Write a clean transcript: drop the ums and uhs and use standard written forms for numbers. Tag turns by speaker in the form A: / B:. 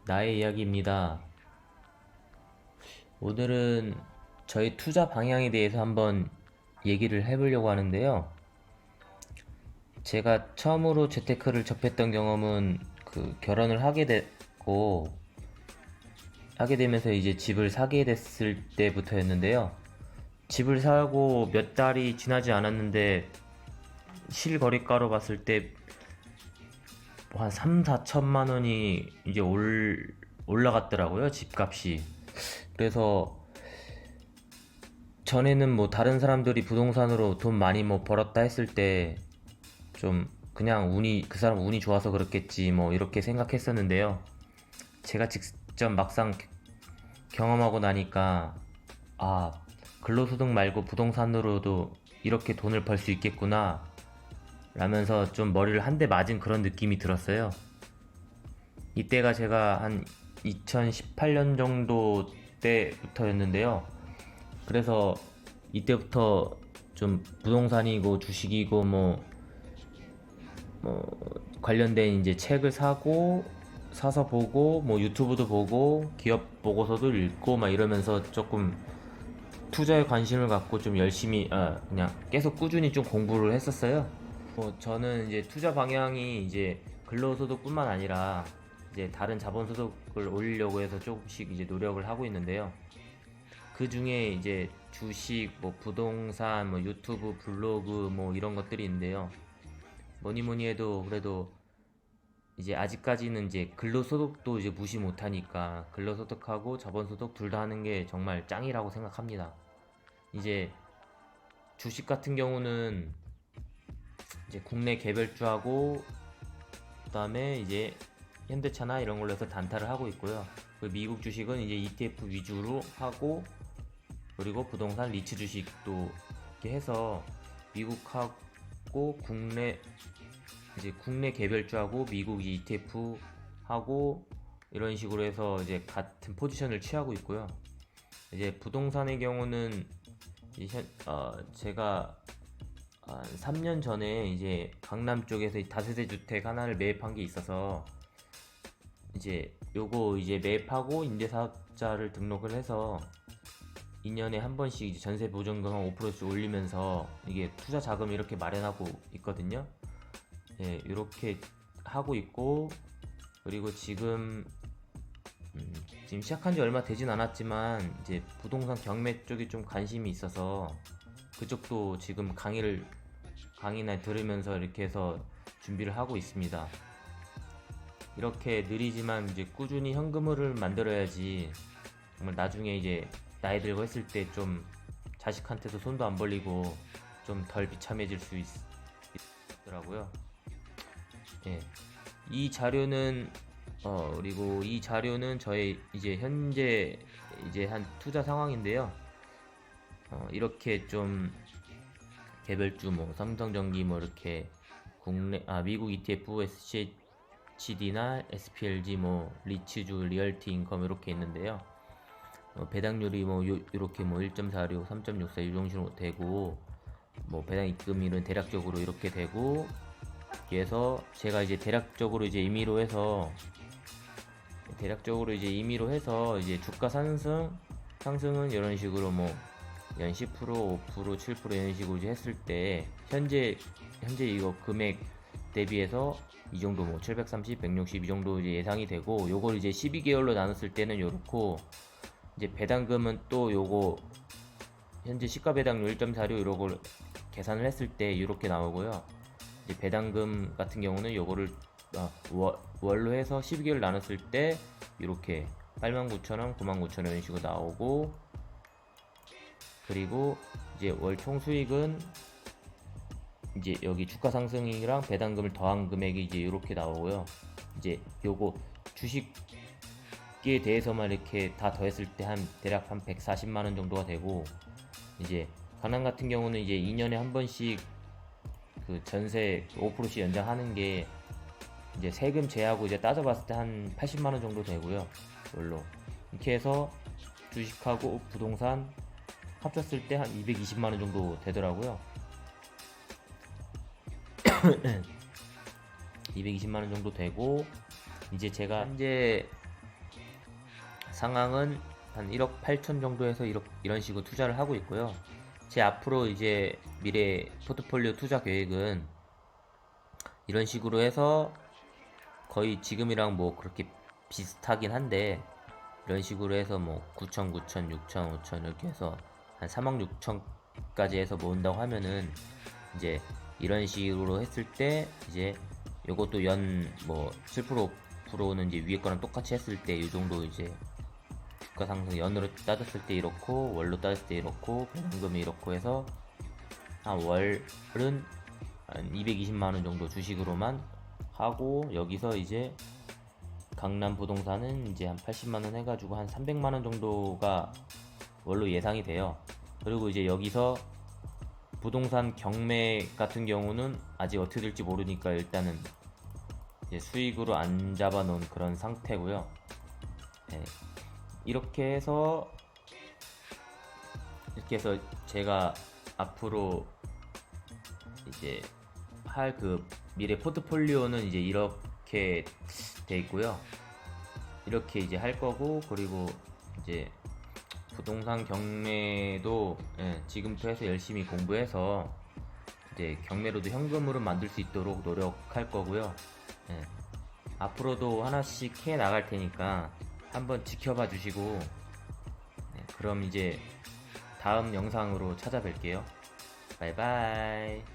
A: 나의 이야기입니다. 오늘은 저희 투자 방향에 대해서 한번 얘기를 해보려고 하는데요. 제가 처음으로 재테크를 접했던 경험은 결혼을 하게 되면서 이제 집을 사게 됐을 때부터였는데요. 집을 사고 몇 달이 지나지 않았는데 실거래가로 봤을 때 한 3, 4천만 원이 이제 올라갔더라고요, 집값이. 그래서 전에는 뭐 다른 사람들이 부동산으로 돈 많이 뭐 벌었다 했을 때 좀 그냥 그 사람 운이 좋아서 그렇겠지 뭐 이렇게 생각했었는데요. 제가 직접 막상 경험하고 나니까 아, 근로소득 말고 부동산으로도 이렇게 돈을 벌 수 있겠구나 라면서 좀 머리를 한 대 맞은 그런 느낌이 들었어요. 이때가 제가 한 2018년 정도 때부터였는데요. 그래서 이때부터 좀 부동산이고 주식이고 뭐 관련된 이제 책을 사서 보고 뭐 유튜브도 보고 기업 보고서도 읽고 막 이러면서 조금 투자에 관심을 갖고 좀 열심히 그냥 계속 꾸준히 좀 공부를 했었어요. 저는 이제 투자 방향이 이제 근로소득뿐만 아니라 이제 다른 자본소득을 올리려고 해서 조금씩 이제 노력을 하고 있는데요. 그 중에 이제 주식, 뭐 부동산, 뭐 유튜브, 블로그 뭐 이런 것들이 있는데요. 뭐니 뭐니 해도 그래도 이제 아직까지는 이제 근로소득도 이제 무시 못하니까 근로소득하고 자본소득 둘 다 하는 게 정말 짱이라고 생각합니다. 이제 주식 같은 경우는 이제 국내 개별주하고 그다음에 이제 현대차나 이런 걸로 해서 단타를 하고 있고요. 그 미국 주식은 이제 ETF 위주로 하고 그리고 부동산 리츠 주식도 이렇게 해서 미국하고 국내 개별주하고 미국 ETF 하고 이런 식으로 해서 이제 같은 포지션을 취하고 있고요. 이제 부동산의 경우는 제가 한 3년 전에 이제 강남 쪽에서 다세대 주택 하나를 매입한 게 있어서 이제 요거 이제 매입하고 임대사업자를 등록을 해서 2년에 한 번씩 이제 전세 보증금 한 5%씩 올리면서 이게 투자 자금 이렇게 마련하고 있거든요. 예, 이렇게 하고 있고 그리고 지금 시작한 지 얼마 되진 않았지만 이제 부동산 경매 쪽에 좀 관심이 있어서 그쪽도 지금 강의나 들으면서 이렇게 해서 준비를 하고 있습니다. 이렇게 느리지만 이제 꾸준히 현금을 만들어야지 정말 나중에 이제 나이 들고 했을 때 좀 자식한테도 손도 안 벌리고 좀 덜 비참해질 수 있더라고요. 예. 이 자료는 그리고 이 자료는 저의 이제 현재 이제 한 투자 상황인데요. 이렇게 좀 개별주 뭐 삼성전기 뭐 이렇게 미국 ETF, SCHD나 SPLG 뭐 리츠주, 리얼티 인컴 이렇게 있는데요. 배당률이 뭐 이렇게 뭐 1.46, 3.64 이 정도 되고 뭐 배당 입금일은 대략적으로 이렇게 되고 그래서 제가 이제 대략적으로 이제 임의로 해서 이제 주가 상승은 이런 식으로 뭐 연 10%, 5%, 7% 이런 식으로 이제 했을 때 현재 이거 금액 대비해서 이 정도 뭐 730, 160 이 정도 이제 예상이 되고 요걸 이제 12개월로 나눴을 때는 요렇고 이제 배당금은 또 요거 현재 시가 배당률 1.46 이런 걸 계산을 했을 때 이렇게 나오고요. 이제 배당금 같은 경우는 요거를 월로 해서 12개월 나눴을 때 이렇게 89,000원, 99,000원 이런 식으로 나오고 그리고 이제 월 총수익은 이제 여기 주가 상승이랑 배당금을 더한 금액이 이제 이렇게 나오고요. 이제 요거 주식에 대해서만 이렇게 다 더했을 때 대략 한 140만 원 정도가 되고 이제 강남 같은 경우는 이제 2년에 한 번씩 그 전세 5%씩 연장하는 게 이제 세금 제하고 이제 따져봤을 때 한 80만 원 정도 되고요. 월로 이렇게 해서 주식하고 부동산 합쳤을 때 한 220만 원 정도 되더라고요. 220만 원 정도 되고 이제 제가 현재 상황은 한 1억 8천 정도에서 이런 식으로 투자를 하고 있고요. 제 앞으로 이제 미래 포트폴리오 투자 계획은 이런 식으로 해서 거의 지금이랑 뭐 그렇게 비슷하긴 한데, 이런 식으로 해서 뭐 9천, 9천, 6천, 5천 이렇게 해서 한 3억 6천까지 해서 모은다고 하면은 이제 이런 식으로 했을 때 이제 요것도 연 뭐 7%는 이제 위에 거랑 똑같이 했을 때 이 정도 이제 주가 상승 연으로 따졌을 때 이렇고 월로 따졌을 때 이렇고 배당금이 이렇고 해서 한 월은 한 220만 원 정도 주식으로만 하고, 여기서 이제 강남 부동산은 이제 한 80만 원 해가지고 한 300만 원 정도가 월로 예상이 돼요. 그리고 이제 여기서 부동산 경매 같은 경우는 아직 어떻게 될지 모르니까 일단은 이제 수익으로 안 잡아 놓은 그런 상태고요. 네. 이렇게 해서 제가 앞으로 이제 할 그 미래 포트폴리오는 이제 이렇게 돼 있고요. 이렇게 이제 할 거고, 그리고 이제 부동산 경매도 지금부터 해서 열심히 공부해서 이제 경매로도 현금으로 만들 수 있도록 노력할 거고요. 예, 앞으로도 하나씩 해 나갈 테니까 한번 지켜봐 주시고, 그럼 이제 다음 영상으로 찾아뵐게요. 바이바이.